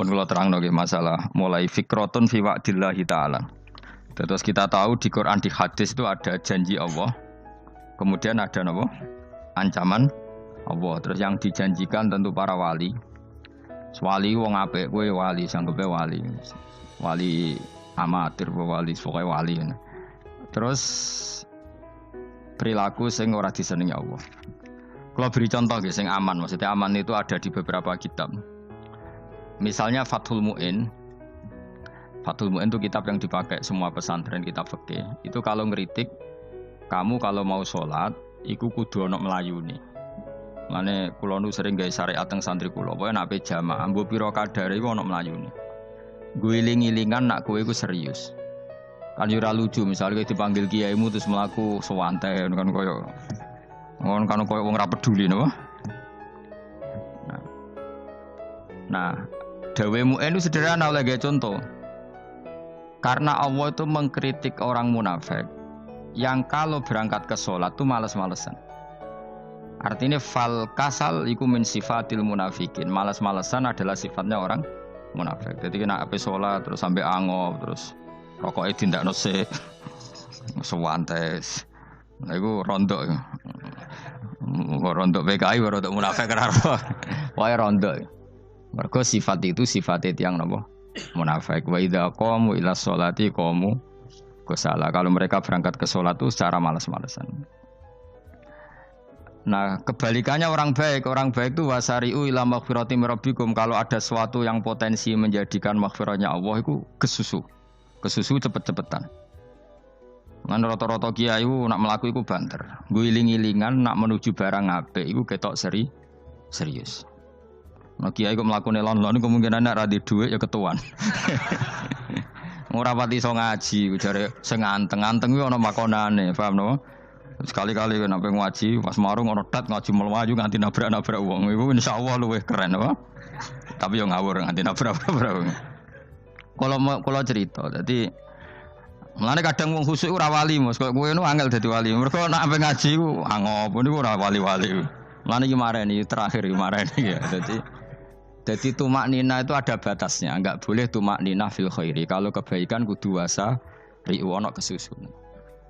pun kula terangno nggih masalah mulai fikratun fi wa'dillahi ta'ala. Terus kita tahu di Quran di hadis itu ada janji Allah. Kemudian ada napa? Ancaman Allah. Terus yang dijanjikan tentu para wali. Wali wong apik kowe wali sanggepe wali. Wali amatir wali pokoke wali. Terus perilaku sing ora disenengi Allah. Kalau beri contoh nggih sing aman, maksudnya aman itu ada di beberapa kitab. Misalnya Fathul Mu'in. Fathul Mu'in itu kitab yang dipakai semua pesantren, kitab fikih. Itu kalau ngeritik, kamu kalau mau sholat, iku kudu ana melayune. Mane kula nu sering gawe syariat teng santri kula, pokoke nek jamaah, mbok pira kadare iku ana melayune. Guling-gilingan nak kowe iku serius. Kan yo ora lucu, misalnya dipanggil kiaimu terus mlaku sewanten kan koyo ngono kan koyo wong ora peduli napa. Nah, dawe Mu'in itu sederhana oleh gaya contoh. Karena Allah itu mengkritik orang munafik yang kalau berangkat ke sholat itu malas-malesan. Artinya fal kasal iku min sifatil munafikin. Malas-malesan adalah sifatnya orang munafik. Jadi kena ape sholat terus sampai angop terus rokoknya tindak nose sewantes. Nah itu rontok. Rontok PKI rontok munafik kenapa? Wah rontok. Mergo sifat itu sifatnya tiang napa? Munafik. Wa idza qamu ila sholati qamu kusala. Kalau mereka berangkat ke sholat itu secara malas-malesan. Nah, kebalikannya orang baik itu wasari'u ila maghfirati rabbikum. Kalau ada sesuatu yang potensi menjadikan maghfirahnya Allah itu kesusu cepet-cepetan. Lan rata-rata kiai nak melaku iku banter. Guling-gilingan nak menuju barang apik iku ketok serius. Nah kiai kok mlakune lon-lon kemungkinan nek ra di dhuwit ya ketuan. Ora pati iso ngaji jare sing anteng-anteng kuwi ana makonane, paham no? Sekali-kali nek sampe ngaji pas marung ana tat ngaji mlayu nganti nabrak-nabrak wong. Iku insyaallah luwih keren apa? Tapi yo ngawur nganti nabrak-nabrak wong. Kalau cerita, jadi mulane kadang wong khusuk ora wali mos, koyo kowe nu angel dadi wali. Mergo nek sampe ngaji ku angop niku ora wali-wali. Mulane iki mareni terakhir iki mareni ya. Jadi tumak nina itu ada batasnya, enggak boleh tumak nina fil khairi. Kalau kebaikan kudu wasa ri'u ana kesusun.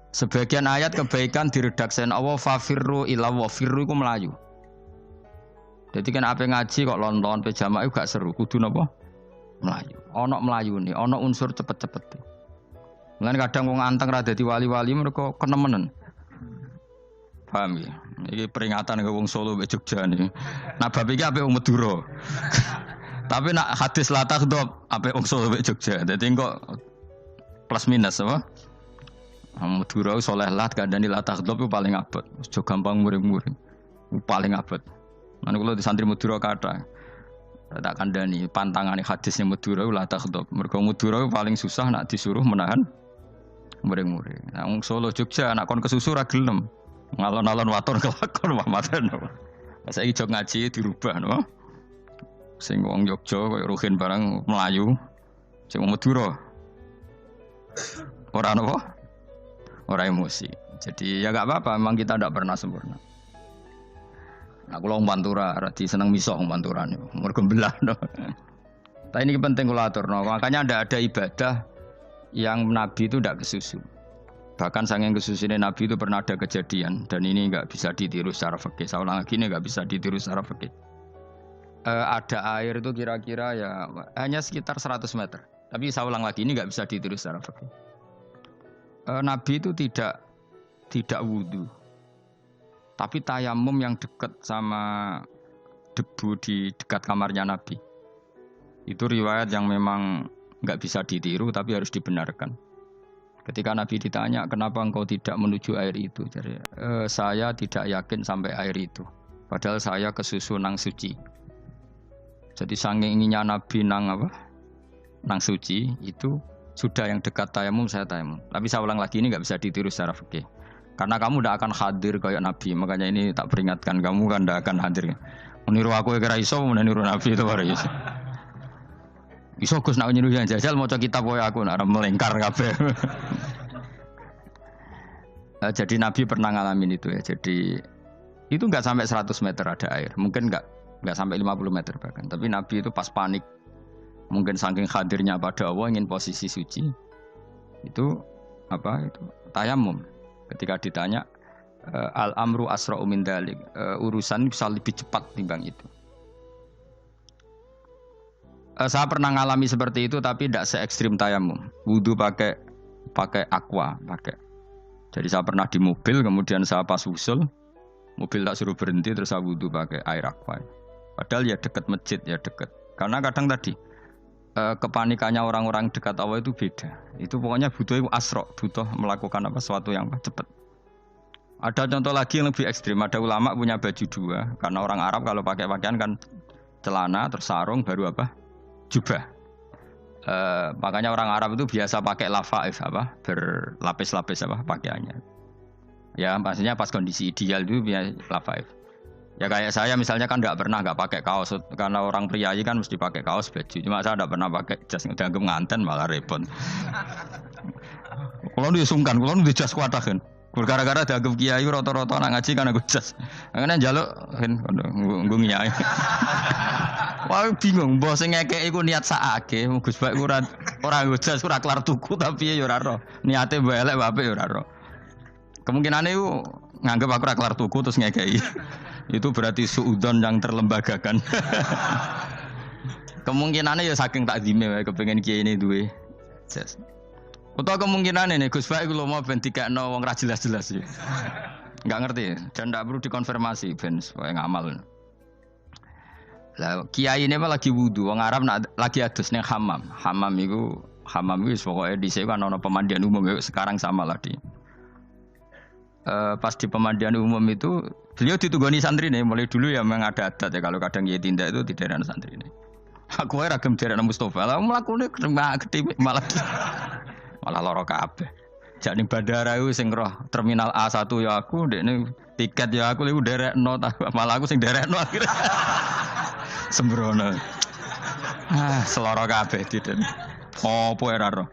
Sebagian ayat kebaikan diredaksen Allah fafirru ila wa firru iku melayu. Jadi kan ape ngaji kok lonton pe jamaah gak seru, kudu napa? Melayu. Ana melayune, ana unsur cepet-cepet. Mulane kadang wong anteng ra dadi wali-wali mereka kenemenen. Paham ya? Ini peringatan ke wong Solo mbek Jogja niki. Nah bab iki apik wong Madura. Tapi nak hadis la takhdhab apik wong Solo mbek Jogja. Dadi kok plus minus apa? Madura soleh lah kandhani la takhdhab itu paling abot. Aja gampang muring-muring. Paling abot. Lan kula di santri Madura kathah. Tak kandhani pantangane hadisnya Madura la takhdhab. Mergo Madura paling susah nak disuruh menahan muring-muring. Nah wong Solo Jogja nak kon kesusu ra gelem. Ngalon-alon waton kelakon Muhammadan. Saiki jog ngaji dirubah no. Sing wong Jogja koyo Ruhin barang Melayu. Sing wong Madura. Ora napa? Ora emosi. Jadi ya enggak apa-apa, memang kita tidak pernah sempurna. Nah, kula wong Pantura radi seneng misah wong Pantura niku. Mergo belah no. Tapi ini penting kula aturno. Makanya ada ibadah yang Nabi itu tidak kesusu. Bahkan saking kesusunya Nabi itu pernah ada kejadian dan ini enggak bisa ditiru secara fikih. Saya ulang lagi ini enggak bisa ditiru secara fikih. Ada air itu kira-kira ya hanya sekitar 100 meter. Tapi saya ulang lagi ini enggak bisa ditiru secara fikih. Nabi itu tidak wudu. Tapi tayamum yang dekat sama debu di dekat kamarnya Nabi. Itu riwayat yang memang enggak bisa ditiru tapi harus dibenarkan. Ketika Nabi ditanya, kenapa engkau tidak menuju air itu? Jadi, saya tidak yakin sampai air itu. Padahal saya kesusu nang suci. Jadi saking inginnya Nabi nang suci itu sudah yang dekat tayamum saya tayamum. Tapi saya ulang lagi ini nggak bisa ditiru secara fikih. Karena kamu tidak akan hadir kayak Nabi. Makanya ini tak peringatkan kamu kan tidak akan hadir. Meniru aku kira iso, meniru Nabi itu baru iso. Iso Gus nak nyuruh yang jajal maca kitab koyo aku nak melengkar kabeh. Jadi Nabi pernah ngalamin itu ya. Jadi itu enggak sampai 100 meter ada air. Mungkin enggak sampai 50 meter bahkan. Tapi Nabi itu pas panik mungkin saking hadirnya pada Allah ingin posisi suci. Itu apa itu? Tayamum. Ketika ditanya al-amru asra'u min dzalik, urusan bisa lebih cepat timbang itu. Saya pernah ngalami seperti itu tapi tidak se ekstrim tayamum. Wudu pakai aqua, pakai. Jadi saya pernah di mobil, kemudian saya pas usul, mobil tak suruh berhenti, terus saya wudu pakai air aqua. Padahal ya dekat masjid, ya dekat. Karena kadang tadi kepanikannya orang-orang dekat Allah itu beda. Itu pokoknya butuh asro, butuh melakukan sesuatu yang cepat. Ada contoh lagi yang lebih ekstrim. Ada ulama punya baju dua, karena orang Arab kalau pakai pakaian kan celana, terus sarung, baru jubah. Makanya orang Arab itu biasa pakai lafaif berlapis-lapis pakaiannya. Ya maksudnya pas kondisi ideal itu biasa lafaif. Ya kayak saya misalnya kan nggak pakai kaos karena orang priayi kan mesti pakai kaos baju. Cuma saya tidak pernah pakai jas dianggap nganten malah repot. Kalau dia sungkan, kalau dia jas kuatah kan. Gara-gara dianggap kiai rata-rata nak ngaji kan aku jas. Makanya njaluk kan nggo nyai. Wah bingung, mbah sing ngekeki iku niat sakake, Gus Bak ora jas ora kelar tuku tapi ya ora ro. Niate mbah elek apik ya ora ro. Kemungkinane iku nganggep aku ora kelar tuku terus ngekeki. Itu berarti suudzon yang terlembagakan. Kemungkinannya ya saking takdime wae kepengin kiai ini duwe jas. Utawa kemungkinan ini Gus Baik kalau mau ben dikekno wong ra jelas-jelas ya. Enggak ngerti dan enggak perlu dikonfirmasi ben supaya ngamal. Lah kiai ini lagi wudu, wong Arab lagi adus ning hammam. Hammam iku pokoke dhisik kan ana pemandian umum ya sekarang sama lah di. Pas di pemandian umum itu beliau ditunggoni santri nih mulai dulu ya memang ada adat ya kalau kadang kiai tindak itu tidak ada santri nih. Aku ae ragam derek Mustofa. Lah mlakune gede malah loro kabeh. Jak ning bandara iku sing roh terminal A1 ya aku, ndekne tiket ya aku iku derekno malah aku sing derekno akhire. Sembrono. Seloro kabeh diten. Opo ora roh.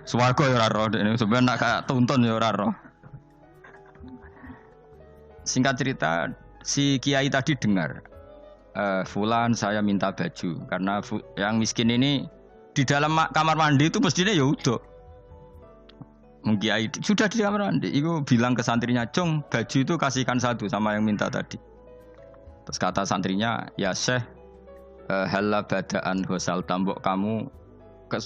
Swarga ya ora roh ndekne sampeyan nak kayak tuntun ya ora roh. Singkat cerita si kiai tadi dengar fulan saya minta baju karena yang miskin ini di dalam kamar mandi itu mestinya ya udah. Kiai sudah di kamar mandi, itu bilang ke santrinya, "Cung, baju itu kasihkan satu sama yang minta tadi." Terus kata santrinya, "Ya Syekh, halla badaan hosal tambok kamu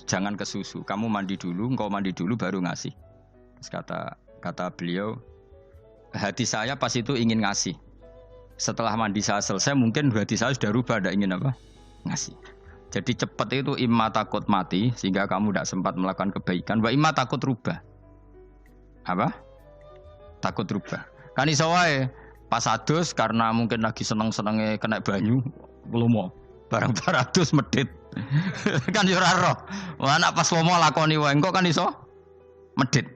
jangan ke susu, kamu mandi dulu, engkau mandi dulu baru ngasih." Terus kata beliau, hati saya pas itu ingin ngasih. Setelah mandi saya selesai, mungkin hati saya sudah rubah, tidak ingin ngasih. Jadi cepat itu imma takut mati sehingga kamu tidak sempat melakukan kebaikan, wa imma takut rubah. Takut rubah. Kan iso wae pas adus karena mungkin lagi seneng-senenge kena banyu, lomo. Barang-barang adus medhit. Kan yo ora roh. Wah nek pas lomo lakoni wae engko kan iso medhit.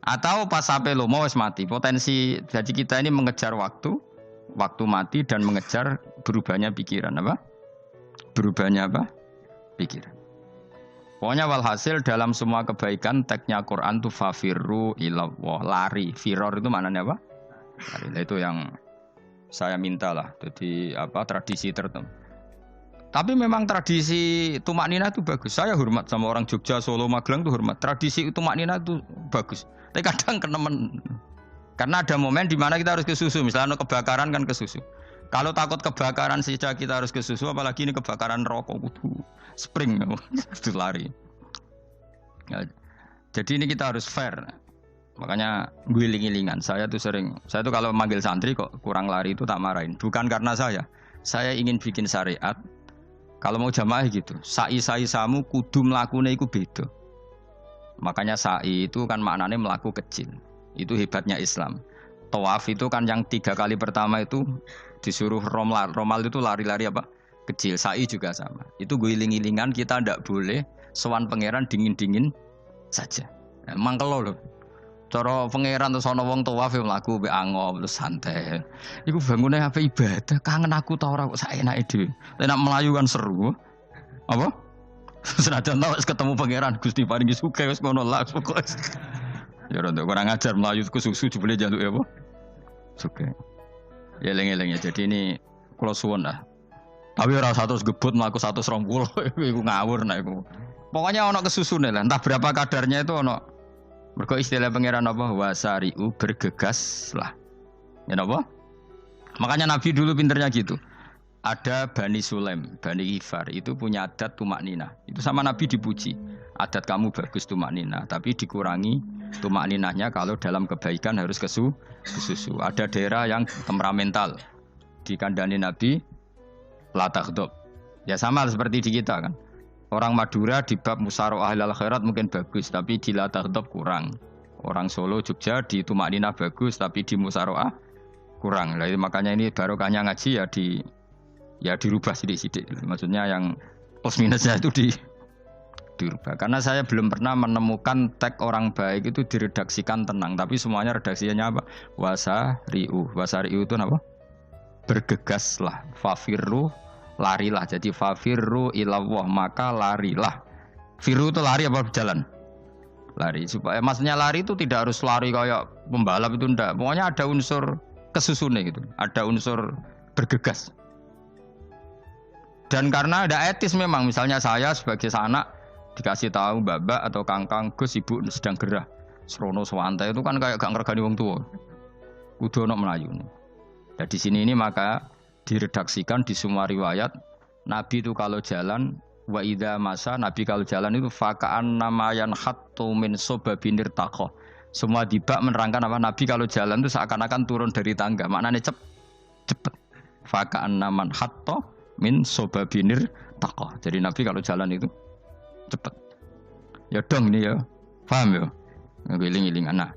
Atau pas sampai lomo wis mati. Potensi jadi kita ini mengejar waktu mati dan mengejar berubahnya pikiran Berubahnya pikiran. Pokoknya walhasil dalam semua kebaikan teksnya Quran itu fafirru ilallah, lari. Firor itu maknanya apa? Lari. Itu yang saya minta lah. Jadi tradisi tertentu. Tapi memang tradisi tumak nina itu bagus. Saya hormat sama orang Jogja, Solo, Magelang itu hormat. Tradisi tumak nina itu bagus. Tapi kadang kenemen. Karena ada momen di mana kita harus ke susu. Misalnya kebakaran kan ke susu. Kalau takut kebakaran saja kita harus ke susu, apalagi ini kebakaran rokok, spring, itu lari. Ya, jadi ini kita harus fair. Makanya guling-gilingan. Saya tuh kalau manggil santri kok kurang lari itu tak marahin. Bukan karena saya ingin bikin syariat. Kalau mau jamaah gitu, sa'i samu kudu mlakune iku beda. Makanya sa'i itu kan maknanya melaku kecil. Itu hebatnya Islam. Tawaf itu kan yang 3 kali pertama itu disuruh romal itu lari-lari kecil. Sa'i juga sama. Itu guling-gilingan kita ndak boleh sowan pangeran dingin-dingin saja. Mangkel lho. Cara pangeran terus ana wong tawaf mlaku mbek angop terus santai. Iku bangune apa ibadah? Kangen aku ta ora kok saenake dhewe. Nek melayu kan seru. Apa? Senajan tau ketemu pangeran Gusti paringi sugih wis ngono lah pokoke. Ya ora kurang ajar melayu ku susu jebule jaluk apa? Sugih. Ya eling-eling ya. Jadi ini kula suwun lah. Tapi ora 100 gebut mlaku 120 iku ngawur nek iku. Pokoknya ono kesusune lah, entah berapa kadarnya itu ono. Mergo istilah pangeran apa wasari'u bergegas lah. Ya apa? Makanya Nabi dulu pinternya gitu. Ada Bani Sulaim, Bani Ghifar itu punya adat tumak nina. Itu sama Nabi dipuji. Adat kamu bagus tumak nina, tapi dikurangi tumak ninahnya kalau dalam kebaikan harus kesusu. Ada daerah yang temperamental. Dikandani Nabi la taghdab. Ya sama seperti di kita kan. Orang Madura di bab musyawarah ahlul khairat mungkin bagus, tapi di la taghdab kurang. Orang Solo, Jogja di tumak nina bagus, tapi di musyawarah kurang. Nah, makanya ini barokahnya ngaji ya dirubah sidik-sidik. Maksudnya yang plus minusnya itu dirubah. Karena saya belum pernah menemukan tag orang baik itu diredaksikan tenang, tapi semuanya redaksinya apa? Wasari'u. Wasari'u itu apa? Bergegaslah. Fafirru, larilah. Jadi fafirru ilallah, maka larilah. Firu itu lari apa berjalan? Lari. Supaya maksudnya lari itu tidak harus lari kayak pembalap itu enggak. Pokoknya ada unsur kesusune gitu. Ada unsur bergegas. Dan karena ada etis memang, misalnya saya sebagai anak dikasih tahu babak atau kangkang Gus ibu sedang gerah serono swantai itu kan kayak gak ngergani wong tua. Kudu ono melayu. Nah di sini ini maka diredaksikan di semua riwayat Nabi itu kalau jalan wa idza masa Nabi kalau jalan itu faka'an namayan hattu min sobabinir taqo. Semua dibak menerangkan apa Nabi kalau jalan itu seakan-akan turun dari tangga. Maknanya cepet. Faka'an naman hatto min sobabinir taqo. Jadi Nabi kalau jalan itu cepat. Ya dong ini ya. Paham ya? Ngiling-ngiling anak.